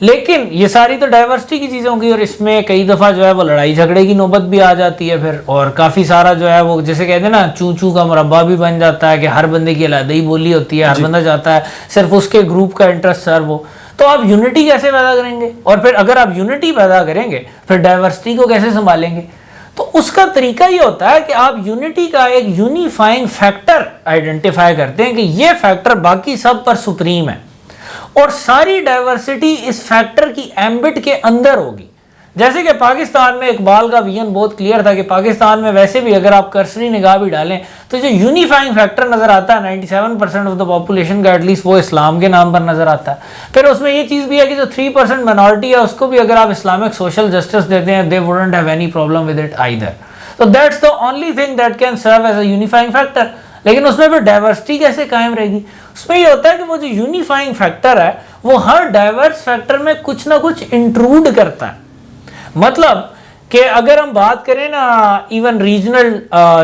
لیکن یہ ساری تو ڈائیورسٹی کی چیزیں ہوں گی، اور اس میں کئی دفعہ جو ہے وہ لڑائی جھگڑے کی نوبت بھی آ جاتی ہے پھر، اور کافی سارا جو ہے وہ جیسے کہتے ہیں نا چوں چوں کا مربع بھی بن جاتا ہے کہ ہر بندے کی علیحدہ ہی بولی ہوتی ہے، ہر بندہ چاہتا ہے صرف اس کے گروپ کا انٹرسٹ سرو ہو. تو آپ یونٹی کیسے پیدا کریں گے؟ اور پھر اگر آپ یونٹی پیدا کریں گے پھر ڈائیورسٹی کو کیسے سنبھالیں گے؟ تو اس کا طریقہ یہ ہوتا ہے کہ آپ یونٹی کا ایک یونیفائنگ فیکٹر آئیڈینٹیفائی کرتے ہیں کہ یہ فیکٹر باقی سب پر سپریم ہے، اور ساری ڈائیورسٹی اس فیکٹر کی ایمبٹ کے اندر ہوگی. جیسے کہ پاکستان میں اقبال کا ویژن بہت کلیئر تھا کہ پاکستان میں ویسے بھی اگر آپ کرسری نگاہ بھی ڈالیں تو جو یونیفائنگ فیکٹر نظر آتا ہے 97% آف دا پاپولیشن کا ایٹ لیسٹ وہ اسلام کے نام پر نظر آتا ہے. پھر اس میں یہ چیز بھی ہے کہ جو 3% مائنورٹی ہے اس کو بھی اگر آپ اسلامک سوشل جسٹس دیتے ہیں they wouldn't have any problem with it either. So that's the only thing that can serve as a unifying factor. لیکن اس میں پھر ڈائیورسٹی کیسے قائم رہے گی؟ اس میں یہ ہوتا ہے کہ وہ جو یونیفائنگ فیکٹر ہے وہ ہر ڈائیورس فیکٹر میں کچھ نہ کچھ انٹروڈ کرتا ہے. مطلب کہ اگر ہم بات کریں نا ایون ریجنل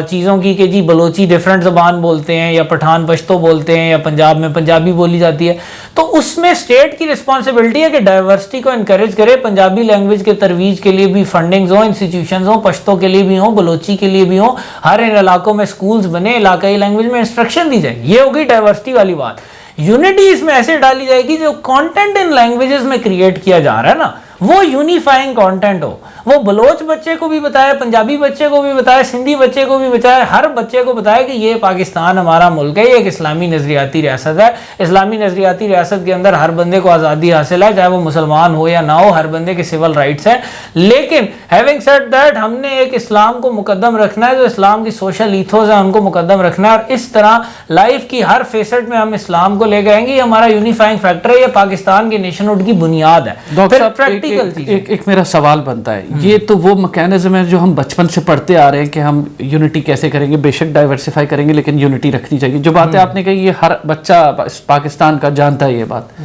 چیزوں کی کہ جی بلوچی ڈیفرنٹ زبان بولتے ہیں یا پٹھان پشتو بولتے ہیں یا پنجاب میں پنجابی بولی جاتی ہے، تو اس میں اسٹیٹ کی رسپانسبلٹی ہے کہ ڈائیورسٹی کو انکریج کرے، پنجابی لینگویج کے ترویج کے لیے بھی فنڈنگز ہوں، انسٹیٹیوشنز ہوں، پشتو کے لیے بھی ہوں، بلوچی کے لیے بھی ہوں، ہر ان علاقوں میں سکولز بنے، علاقائی لینگویج میں انسٹرکشن دی جائے. یہ ہوگی ڈائیورسٹی والی بات. یونٹی اس میں ایسے ڈالی جائے گی جو کانٹینٹ ان لینگویجز میں کریٹ کیا جا رہا ہے نا وہ یونیفائنگ کانٹینٹ ہو. وہ بلوچ بچے کو بھی بتائے، پنجابی بچے کو بھی بتائے، سندھی بچے کو بھی بتائے، ہر بچے کو بتائے کہ یہ پاکستان ہمارا ملک ہے، یہ ایک اسلامی نظریاتی ریاست ہے. اسلامی نظریاتی ریاست کے اندر ہر بندے کو آزادی حاصل ہے، چاہے وہ مسلمان ہو یا نہ ہو، ہر بندے کے سول رائٹس ہیں. لیکن ہیونگ سیڈ دیٹ ہم نے ایک اسلام کو مقدم رکھنا ہے، جو اسلام کی سوشل ایتھوز ہیں ان کو مقدم رکھنا ہے، اور اس طرح لائف کی ہر فیسٹ میں ہم اسلام کو لے گئے گے. یہ ہمارا یونیفائنگ فیکٹر ہے، یہ پاکستان کی نیشنہڈ کی بنیاد ہے. ڈاکٹر صاحب ایک میرا سوال بنتا ہے، یہ تو وہ میکینزم ہے جو ہم بچپن سے پڑھتے آ رہے ہیں کہ ہم یونٹی کیسے کریں گے، بے شک ڈائیورسیفائی کریں گے لیکن یونٹی رکھنی چاہیے. جو باتیں آپ نے کہی یہ ہر بچہ پاکستان کا جانتا ہے یہ بات.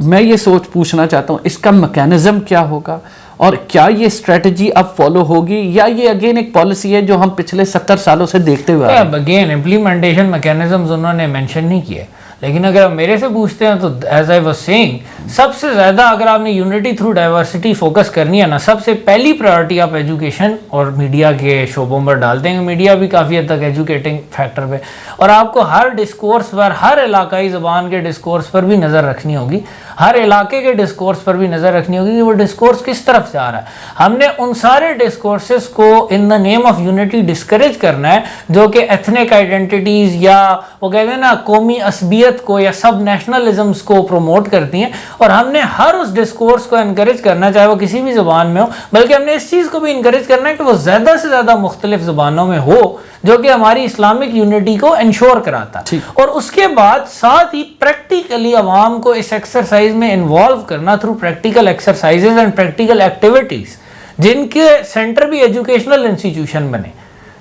میں یہ پوچھنا چاہتا ہوں اس کا میکینزم کیا ہوگا، اور کیا یہ اسٹریٹجی اب فالو ہوگی یا یہ اگین ایک پالیسی ہے جو ہم پچھلے 70 سالوں سے دیکھتے ہوئے آ رہے ہیں؟ اگین امپلیمنٹیشن میکینزمز انہوں نے مینشن نہیں کیے، لیکن اگر آپ میرے سے پوچھتے ہیں تو ایز آئی واز سیئنگ سب سے زیادہ اگر آپ نے یونٹی تھرو ڈائیورسٹی فوکس کرنی ہے نا، سب سے پہلی پرائورٹی آپ ایجوکیشن اور میڈیا کے شعبوں پر ڈالتے ہیں. میڈیا بھی کافی حد تک ایجوکیٹنگ فیکٹر پہ، اور آپ کو ہر ڈسکورس پر، ہر علاقائی زبان کے ڈسکورس پر بھی نظر رکھنی ہوگی، ہر علاقے کے ڈسکورس پر بھی نظر رکھنی ہوگی کہ وہ ڈسکورس کس طرف جا رہا ہے. ہم نے ان سارے ڈسکورسز کو ان دا نیم آف یونٹی ڈسکریج کرنا ہے جو کہ ایتھنک آئیڈینٹیٹیز یا وہ کہتے ہیں نا قومی عصبیت کو یا سب نیشنلزمز کو پروموٹ کرتی ہیں. اور ہم نے ہر اس ڈسکورس کو انکریج کرنا چاہے وہ کسی بھی زبان میں ہو، بلکہ ہم نے اس چیز کو بھی انکریج کرنا ہے کہ وہ زیادہ سے زیادہ مختلف زبانوں میں ہو جو کہ ہماری اسلامک یونٹی کو انشور کراتا ہے. اور اس کے بعد ساتھ ہی پریکٹیکلی عوام کو اس ایکسرسائز میں انوالو کرنا through practical exercises and practical activities جن کے سینٹر بھی ایجوکیشنل انسٹیٹیوشن بنے.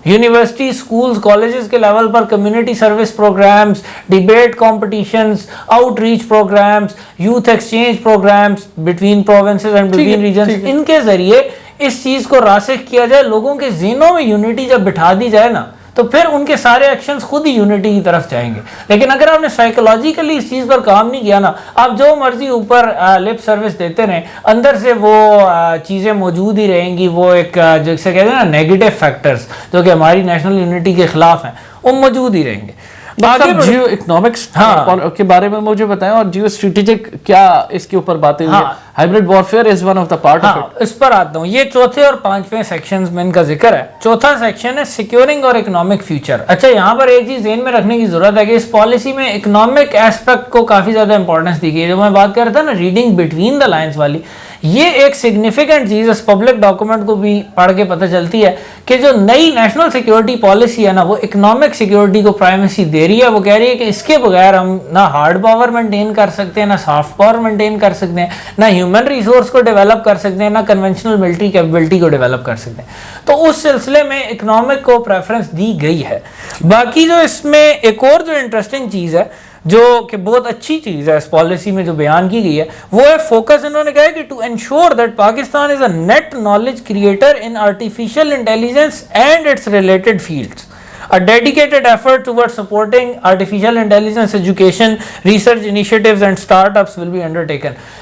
یونیورسٹی، اسکولز، کالجز کے لیول پر community service programmes, debate competitions, outreach programmes, youth exchange programmes between provinces and between regions, ان کے ذریعے اس چیز کو راسخ کیا جائے. لوگوں کے ذہنوں میں یونٹی جب بٹھا دی جائے نا تو پھر ان کے سارے ایکشنز خود ہی یونٹی کی طرف جائیں گے. لیکن اگر آپ نے سائیکولوجیکلی اس چیز پر کام نہیں کیا نا، آپ جو مرضی اوپر لپ سروس دیتے رہیں، اندر سے وہ چیزیں موجود ہی رہیں گی. وہ ایک جیسے کہتے ہیں نا نیگیٹو فیکٹرز جو کہ ہماری نیشنل یونٹی کے خلاف ہیں وہ موجود ہی رہیں گے. جیو اکنامکس کے بارے میں مجھے بتائیں، اور جیو اسٹریٹجک کیا اس کے اوپر باتیں ہوئی ہیں؟ Hybrid warfare is one of the part of it. اس پر آتا ہوں. یہ چوتھے اور پانچویں سیکشنز میں ان کا ذکر ہے. چوتھا سیکشن ہے سیکیورنگ اور اکنامک فیوچر. اچھا، یہاں پر ایک چیز ذہن میں رکھنے کی ضرورت ہے کہ اس پالیسی میں اکنامک ایسپیکٹ کو کافی زیادہ امپورٹنس دی گئی ہے. جو میں بات کر رہا تھا نا ریڈنگ بٹوین دا لائنز والی، یہ ایک سگنیفیکنٹ چیز اس پبلک ڈاکومنٹ کو بھی پڑھ کے پتہ چلتی ہے کہ جو نئی نیشنل سیکیورٹی پالیسی ہے نا وہ اکنامک سیکیورٹی کو پرائمیسی دے رہی ہے. وہ کہہ رہی ہے کہ اس کے بغیر ہم نہ ہارڈ پاور مینٹین کر سکتے ہیں، نہ سافٹ پاور مینٹین کر سکتے ہیں، نہ ہیومن ریسورس کو ڈیولپ کر سکتے ہیں، نہ کنونشنل ملٹری کیپبلٹی کو ڈیولپ کر سکتے ہیں. تو اس سلسلے میں اکنامک کو پریفرنس دی گئی ہے. باقی جو اس میں ایک اور جو انٹرسٹنگ چیز ہے جو کہ بہت اچھی چیز ہے اس پالیسی میں جو بیان کی گئی ہے، وہ ہے فوکس. انہوں نے کہا ہے کہ to ensure that Pakistan is a net knowledge creator in artificial intelligence and it's related fields. a dedicated effort towards supporting artificial intelligence education, research initiatives and startups will be undertaken.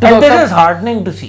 And this is heartening to see.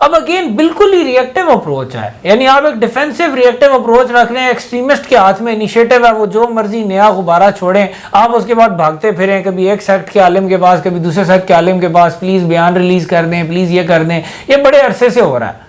اب again بالکل ہی reactive approach ہے, یعنی آپ ایک defensive reactive approach رکھ رہے ہیں, extremist کے ہاتھ میں انیشیٹو ہے, وہ جو مرضی نیا غبارہ چھوڑیں, آپ اس کے بعد بھاگتے پھریں کبھی ایک سیکٹ کے عالم کے پاس کبھی دوسرے سیکٹ کے عالم کے پاس, پلیز بیان ریلیز کر دیں, پلیز یہ کر دیں. یہ بڑے عرصے سے ہو رہا ہے.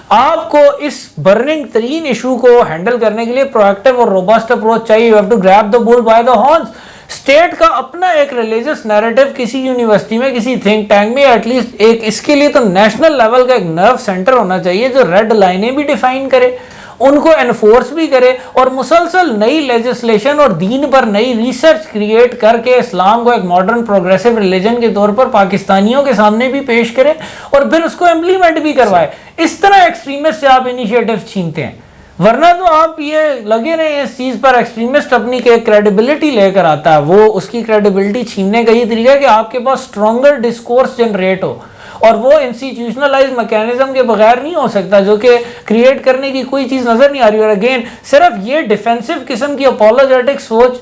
آپ کو اس برننگ ترین ایشو کو ہینڈل کرنے کے لیے پروایکٹیو اور روبسٹ اپروچ چاہیے. یو ہیو ٹو گریب دا بول بائی دا ہارنز. اسٹیٹ کا اپنا ایک ریلیجس نیریٹو کسی یونیورسٹی میں, کسی تھنک ٹینک میں ایٹ لیسٹ ایک, اس کے لیے تو نیشنل لیول کا ایک نرو سینٹر ہونا چاہیے جو ریڈ لائنیں بھی ڈیفائن کرے, ان کو انفورس بھی کرے, اور مسلسل نئی لیجسلیشن اور دین پر نئی ریسرچ کریٹ کر کے اسلام کو ایک ماڈرن پروگریسو ریلیجن کے طور پر پاکستانیوں کے سامنے بھی پیش کرے اور پھر اس کو امپلیمنٹ بھی کروائے. اس طرح ایکسٹریمسٹ سے آپ انیشیٹو چھینتے ہیں, ورنہ تو آپ یہ لگے رہے ہیں اس چیز پر. ایکسٹریمسٹ اپنی کریڈیبلٹی لے کر آتا ہے, وہ اس کی کریڈیبلٹی چھیننے کا یہ طریقہ ہے کہ آپ کے پاس اسٹرانگر ڈسکورس جنریٹ ہو, اور وہ انسٹیٹیوشنلائز میکینزم کے بغیر نہیں ہو سکتا, جو کہ کریٹ کرنے کی کوئی چیز نظر نہیں آ رہی. اور اگین صرف یہ ڈیفینسو قسم کی اپولوجیٹک سوچ,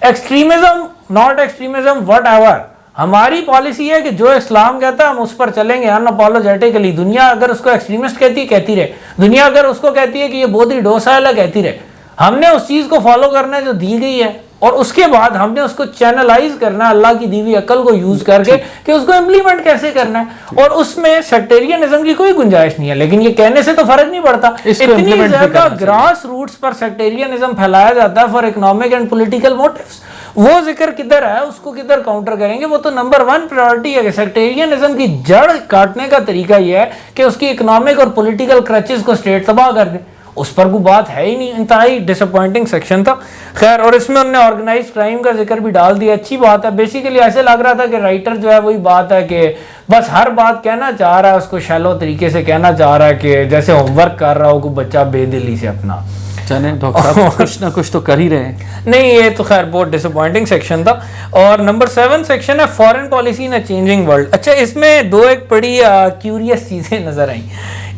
extremism not extremism what ever, ہماری پالیسی ہے کہ جو اسلام کہتا ہے ہم اس پر چلیں گے ان اپولوجیٹکلی. دنیا اگر اس کو ایکسٹریمسٹ کہتی ہے کہتی رہے, دنیا اگر اس کو کہتی ہے کہ یہ بہت ہی ڈوسائل ہے کہتی رہے. ہم نے اس چیز کو فالو کرنا ہے جو دی گئی ہے, اور اس کے بعد ہم نے اس کو چینلائز کرنا ہے اللہ کی دی ہوئی عقل کو یوز کر کے کہ اس کو امپلیمنٹ کیسے کرنا ہے. اور اس میں سیکٹیرینزم کی کوئی گنجائش نہیں ہے, لیکن یہ کہنے سے تو فرق نہیں پڑتا. اتنی زیادہ گراس روٹس پر سیکٹیرینزم پھیلایا جاتا ہے for economic and political motives. وہ ذکر کدھر ہے, اس کو کدھر کاؤنٹر کریں گے؟ وہ تو نمبر 1 پرائورٹی ہے کہ سیکٹیرینزم کی جڑ کاٹنے کا طریقہ یہ ہے کہ اس کی اکنامک اور پولیٹیکل کرچز کو اسٹیٹ تباہ کر دے. اس پر کوئی بات ہے ہی نہیں. انتہائی ڈس اپوائنٹنگ سیکشن تھا. خیر, اور اس میں انہوں نے آرگنائز کرائم کا ذکر بھی ڈال دیا. اچھی بات ہے. بیسیکلی ایسے لگ رہا تھا کہ رائٹر جو ہے وہی بات ہے کہ بس ہر بات کہنا چاہ رہا ہے, اس کو شیلو طریقے سے کہنا چاہ رہا ہے کہ جیسے ہوم ورک کر رہا ہو کوئی بچہ بے دلی سے اپنا. چلیں ڈاکٹر صاحب کچھ نہ کچھ تو کر ہی رہے ہیں. نہیں, یہ تو خیر بہت ڈس اپوائنٹنگ سیکشن تھا. اور نمبر 7 سیکشن ہے فارن پالیسی ان اے چینجنگ ورلڈ. اچھا, اس میں ایک بڑی کیوریس چیزیں نظر آئیں.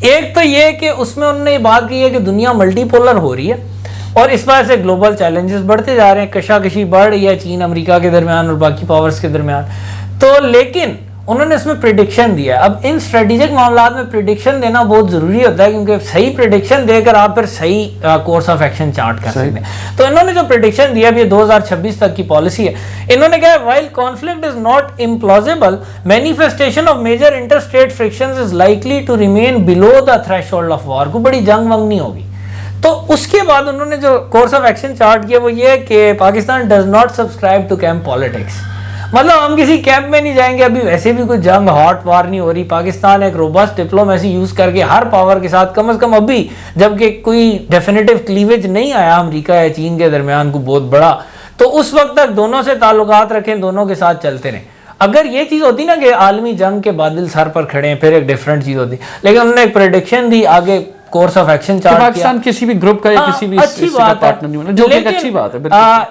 ایک تو یہ کہ اس میں انہوں نے یہ بات کی ہے کہ دنیا ملٹی پولر ہو رہی ہے اور اس وجہ سے گلوبل چیلنجز بڑھتے جا رہے ہیں, کشاکشی بڑھ رہی ہے چین امریکہ کے درمیان اور باقی پاورز کے درمیان. تو لیکن انہوں نے اس میں پریڈکشن دیا. اب ان اسٹریٹجک معاملات میں پریڈکشن دینا بہت ضروری ہوتا ہے, کیونکہ صحیح پریڈکشن دے کر آپ پھر صحیح کورس آف ایکشن چارٹ کر سکتے ہیں. تو انہوں نے جو پریڈکشن دیا, اب یہ 2026 تک کی پالیسی ہے. انہوں نے کہا while conflict is not implausible, manifestation of major inter state frictions is likely to remain below the threshold of war. کو بڑی جنگ ونگ نہیں ہوگی. تو اس کے بعد انہوں نے جو کورس آف ایکشن چارٹ کیا وہ یہ ہے کہ Pakistan does not subscribe to camp politics. مطلب ہم کسی کیمپ میں نہیں جائیں گے. ابھی ویسے بھی کوئی جنگ ہاٹ وار نہیں ہو رہی. پاکستان ایک روبسٹ ڈپلومیسی یوز کر کے ہر پاور کے ساتھ, کم از کم ابھی جبکہ کوئی ڈیفینیٹو کلیویج نہیں آیا امریکہ یا چین کے درمیان کو بہت بڑا, تو اس وقت تک دونوں سے تعلقات رکھیں, دونوں کے ساتھ چلتے رہیں. اگر یہ چیز ہوتی نا کہ عالمی جنگ کے بادل سر پر کھڑے ہیں, پھر ایک ڈیفرنٹ چیز ہوتی. لیکن انہوں نے ایک پریڈکشن دی آگے کورس آف ایکشن چارٹ کیا. پاکستان کسی بھی گروپ کا یا کسی بھی اچھی بات ہے, جو کہ اچھی بات ہے.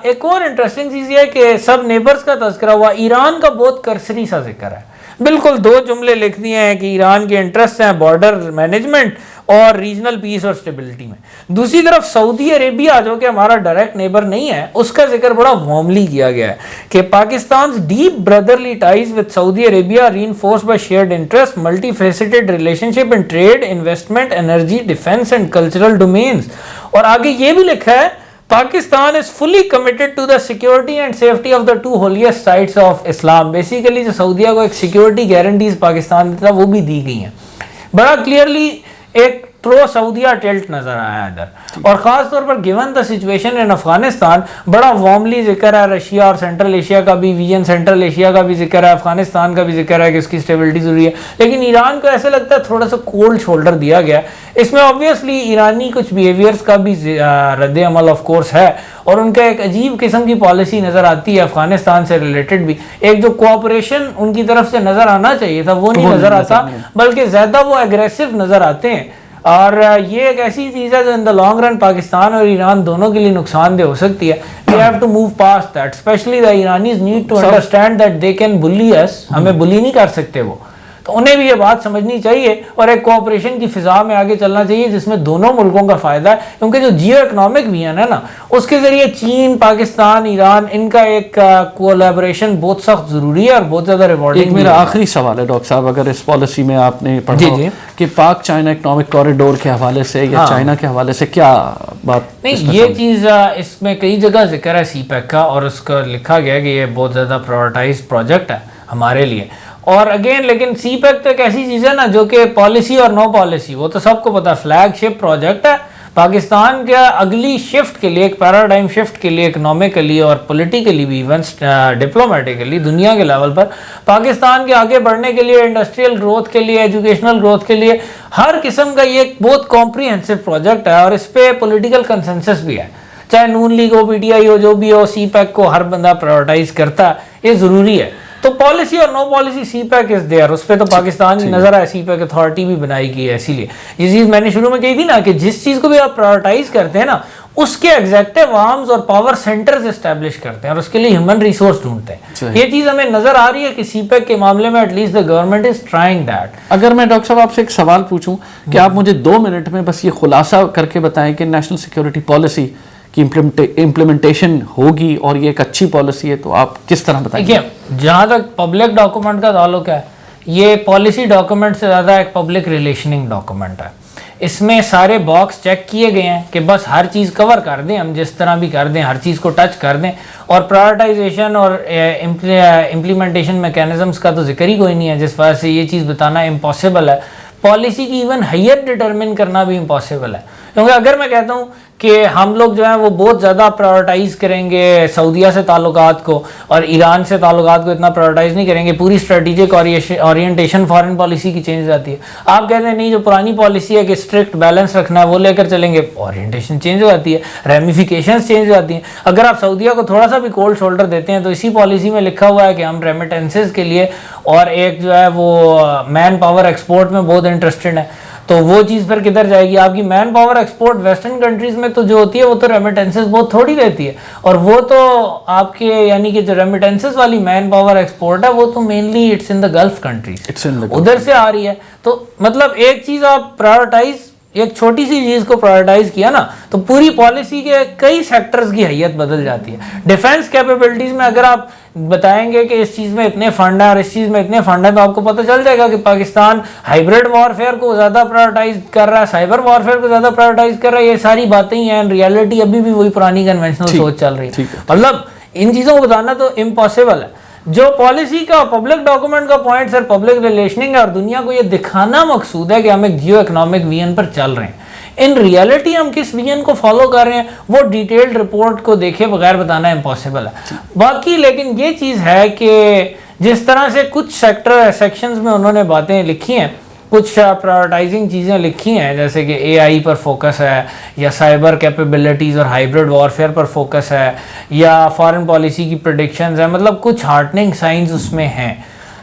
ایک اور انٹرسٹنگ چیز یہ ہے کہ سب نیبرز کا تذکرہ ہوا. ایران کا بہت کرسری سا ذکر ہے. بالکل 2 جملے لکھ دیے ہیں کہ ایران کے انٹرسٹ ہیں بارڈر مینجمنٹ اور ریجنل پیس اور سٹیبلٹی میں. دوسری طرف سعودی عربیہ جو کہ ہمارا ڈائریکٹ نیبر نہیں ہے, اس کا ذکر بڑا وارملی کیا گیا ہے کہ پاکستان's deep brotherly ties with Saudi Arabia reinforced by shared interest, multifaceted relationship in trade, investment, energy, defense and cultural domains. اور آگے یہ بھی لکھا ہے Pakistan is fully committed to the security and safety of the 2 holiest sites of Islam. Basically جو سعودیہ کو ایک security guarantees Pakistan دیتا وہ بھی دی گئی ہیں. بڑا کلیئرلی ایک پرو سعودیہ ٹلٹ نظر آیا ادھر. اور خاص طور پر given the situation in Afghanistan بڑا وارملی ذکر ہے. رشیا اور سینٹرل ایشیا کا بھی, ویژن سینٹرل ایشیا کا بھی ذکر ہے, افغانستان کا بھی ذکر ہے کہ اس کی اسٹیبلٹی ضروری ہے. لیکن ایران کو ایسے لگتا ہے تھوڑا سا کولڈ شولڈر دیا گیا. اس میں آبویسلی ایرانی کچھ بیہیویئرس کا بھی رد عمل آف کورس ہے, اور ان کا ایک عجیب قسم کی پالیسی نظر آتی ہے افغانستان سے ریلیٹڈ بھی. ایک جو کوآپریشن ان کی طرف سے نظر آنا چاہیے تھا وہ نہیں نظر آتا, بلکہ زیادہ وہ ایگریسو نظر آتے ہیں. اور یہ ایک ایسی چیز ہے جو ان دا لانگ رن پاکستان اور ایران دونوں کے لیے نقصان دہ ہو سکتی ہے. We have to move past that. Especially the Iranis need to understand that they can bully us. ہمیں بلی نہیں کر سکتے وہ. تو انہیں بھی یہ بات سمجھنی چاہیے اور ایک کوآپریشن کی فضا میں آگے چلنا چاہیے جس میں دونوں ملکوں کا فائدہ ہے، کیونکہ جو جیو اکنامک ویژن ہے نا اس کے ذریعے چین، پاکستان، ایران، ان کا ایک کولیبریشن بہت سخت ضروری ہے اور بہت زیادہ ریوارڈنگ۔ میرا آخری سوال ہے ڈاکٹر صاحب، اگر اس پالیسی میں آپ نے پڑھا کہ پاک چائنا اکنامک کوریڈور کے حوالے سے یا چائنا کے حوالے سے کیا بات؟ نہیں، یہ چیز اس میں کئی جگہ ذکر ہے سی پیک کا، اور اس کو لکھا گیا کہ یہ بہت زیادہ پرائورٹائز پروجیکٹ ہے ہمارے لیے۔ اور اگین لیکن سی پیک تو ایک ایسی چیز ہے نا جو کہ پالیسی اور نو پالیسی، وہ تو سب کو پتا، فلیگ شپ پروجیکٹ ہے پاکستان کا اگلی شفٹ کے لیے، ایک پیراڈائم شفٹ کے لیے، اکنامکلی اور پولیٹیکلی بھی، ایون ڈپلومیٹکلی دنیا کے لیول پر پاکستان کے آگے بڑھنے کے لیے، انڈسٹریل گروتھ کے لیے، ایجوکیشنل گروتھ کے لیے، ہر قسم کا یہ ایک بہت کمپریہنسو پروجیکٹ ہے، اور اس پہ پولیٹیکل کنسنسس بھی ہے، چاہے نون league who, P T I ہو، جو بھی ہو، سی پیک کو ہر بندہ پرائورٹائز کرتا ہے، یہ ضروری ہے۔ تو پالیسی اور no policy CPEC is there, اس پہ تو پاکستان کی نظر ہے، سی پیک اتھارٹی بھی بنائی گئی ہے۔ اسی لیے یہ چیز میں نے شروع میں کہی تھی نا کہ جس چیز کو بھی آپ پرائورٹائز کرتے ہیں نا اس کے ایگزیکٹو آرمز اور پاور سینٹرز اسٹیبلش کرتے ہیں اور اس کے لیے ہیومن ریسورس ڈھونڈتے ہیں۔ یہ چیز ہمیں نظر آ رہی ہے کہ سی پیک کے معاملے میں at least the government is trying that۔ اگر میں ڈاکٹر صاحب آپ سے ایک سوال پوچھوں کہ آپ مجھے 2 منٹ میں بس یہ خلاصہ کر کے بتائیں کہ نیشنل سیکیورٹی پالیسی کی امپلیمنٹیشن ہوگی اور یہ ایک اچھی پالیسی ہے، تو آپ کس طرح بتائیں گے؟ جہاں تک پبلک ڈاکومنٹ کا تعلق ہے، یہ پالیسی ڈاکومنٹ سے زیادہ ایک پبلک ریلیشننگ ڈاکومنٹ ہے۔ اس میں سارے باکس چیک کیے گئے ہیں کہ بس ہر چیز کور کر دیں، ہم جس طرح بھی کر دیں، ہر چیز کو ٹچ کر دیں، اور پرائورٹائزیشن اور امپلیمنٹیشن میکینزمز کا تو ذکر ہی کوئی نہیں ہے، جس وجہ سے یہ چیز بتانا امپاسبل ہے۔ پالیسی کی ایون حیت ڈٹرمن کرنا بھی امپاسبل ہے، کیونکہ اگر میں کہتا ہوں کہ ہم لوگ جو ہیں وہ بہت زیادہ پرائورٹائز کریں گے سعودیہ سے تعلقات کو اور ایران سے تعلقات کو اتنا پرائورٹائز نہیں کریں گے، پوری اسٹریٹجک اورینٹیشن فارن پالیسی کی چینج جاتی ہے۔ آپ کہتے ہیں نہیں، جو پرانی پالیسی ہے کہ اسٹرکٹ بیلنس رکھنا ہے وہ لے کر چلیں گے، اورینٹیشن چینج ہو جاتی ہے، ریمیفیکیشنز چینج ہو جاتی ہیں۔ اگر آپ سعودیہ کو تھوڑا سا بھی کولڈ شولڈر دیتے ہیں تو اسی پالیسی میں لکھا ہوا ہے کہ ہم ریمیٹنسز کے لیے اور ایک جو ہے وہ مین پاور ایکسپورٹ میں بہت انٹرسٹڈ ہے، تو وہ چیز پھر کدھر جائے گی؟ آپ کی man power export western countries میں تو جو ہوتی ہے وہ تو ریمیٹنسز بہت تھوڑی رہتی ہے، اور وہ تو آپ کے یعنی کہ جو ریمیٹنسز والی مین پاور ایکسپورٹ ہے وہ تو mainly it's in the Gulf countries, ادھر سے آ رہی ہے۔ تو مطلب ایک چیز آپ پرائورٹائز، ایک چھوٹی سی چیز کو پرائورٹائز کیا نا تو پوری پالیسی کے کئی سیکٹرز کی حیت بدل جاتی ہے۔ ڈیفنس کیپیبلٹیز میں اگر آپ بتائیں گے کہ اس چیز میں اتنے فنڈ ہیں اور اس چیز میں اتنے فنڈ ہیں تو آپ کو پتہ چل جائے گا کہ پاکستان ہائبرڈ وارفیئر کو زیادہ پرائورٹائز کر رہا ہے، سائبر وارفیئر کو زیادہ پرائورٹائز کر رہا ہے۔ یہ ساری باتیں ہی ہیں، ریالٹی ابھی بھی وہی پرانی کنونشنل سوچ چل رہی ہے۔ مطلب ان چیزوں کو بتانا تو امپاسبل ہے۔ جو پالیسی کا پبلک ڈاکومنٹ کا پوائنٹ سر پبلک ریلیشننگ ہے اور دنیا کو یہ دکھانا مقصود ہے کہ ہم ایک جیو اکنامک ویژن پر چل رہے ہیں۔ ان ریالٹی ہم کس ویژن کو فالو کر رہے ہیں وہ ڈیٹیلڈ رپورٹ کو دیکھے بغیر بتانا امپاسبل ہے۔ باقی لیکن یہ چیز ہے کہ جس طرح سے کچھ سیکشنز میں انہوں نے باتیں لکھی ہیں، کچھ پرائورٹائزنگ چیزیں لکھی ہیں، جیسے کہ اے آئی پر فوکس ہے یا سائبر کیپیبلٹیز اور ہائبرڈ وارفیئر پر فوکس ہے یا فارن پالیسی کی پریڈکشنز ہیں، مطلب کچھ ہارٹننگ سائنز اس میں ہیں۔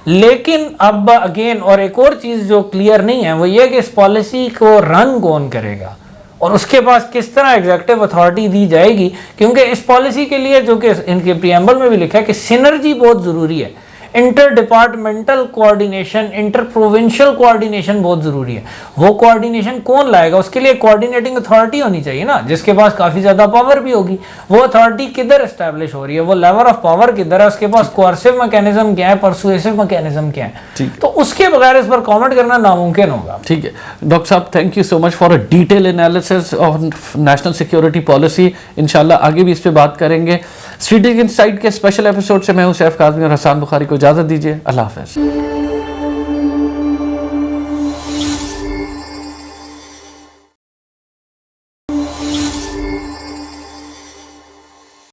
لیکن اب اگین اور ایک اور چیز جو کلیئر نہیں ہے وہ یہ کہ اس پالیسی کو رن کون کرے گا اور اس کے پاس کس طرح ایگزیکٹو اتھارٹی دی جائے گی، کیونکہ اس پالیسی کے لیے جو کہ ان کے پریامبل میں بھی لکھا ہے کہ سینرجی بہت ضروری ہے، inter departmental coordination, inter provincial coordination بہت ضروری ہے۔ وہ کوآرڈینیشن کون لائے گا؟ اس کے لیے کوآرڈینیٹنگ اتھارٹی ہونی چاہیے نا، جس کے پاس کافی زیادہ پاور بھی ہوگی۔ وہ اتھارٹی کدھر اسٹیبلش ہو رہی ہے، وہ لیور آف پاور کدھر ہے، اس کے پاس کوارسو میکینزم کیا ہے، پرسویسو میکینزم کیا ہے، تو اس کے بغیر اس پر کامنٹ کرنا ناممکن ہوگا۔ ٹھیک ہے ڈاکٹر صاحب، thank you so much for a detail analysis of national security policy. انشاءاللہ آگے بھی اس پہ بات کریں گے۔ اسٹریٹجک انسائٹ کے اسپیشل ایپیسوڈ سے میں ہوں سیف کاظمی اور حسان بخاری کو اجازت دیجیے۔ اللہ حافظ۔